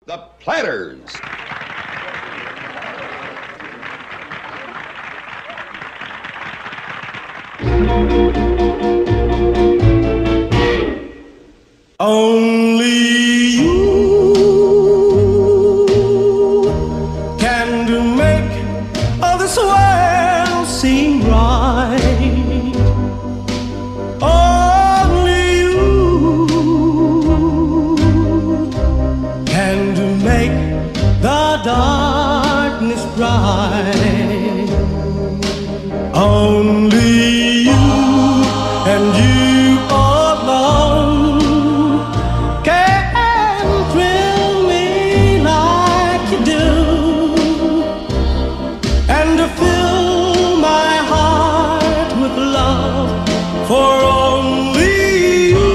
The Platters. Only you can do make all this world seem right. Only you can do make the darkness bright. Only you and you alone can thrill me like you do, and to fill my heart with love for only you.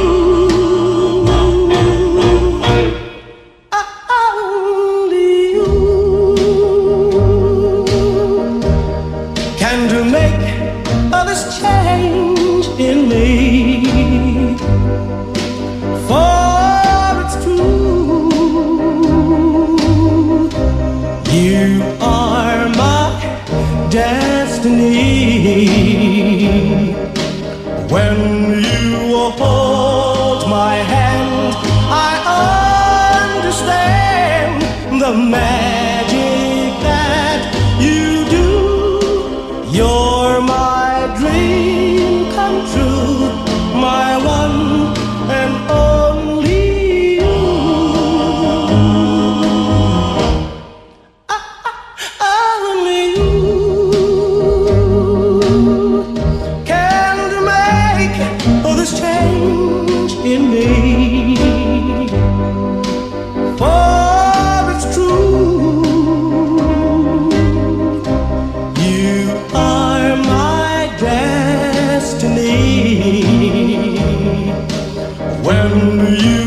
Only you can to make all this change in me. For it's true, you are my destiny. When you hold my hand, I understand the magic that you do. You're my dream come true, my one and only you. Only you can make all this change in me. For it's true, you are my destiny. When you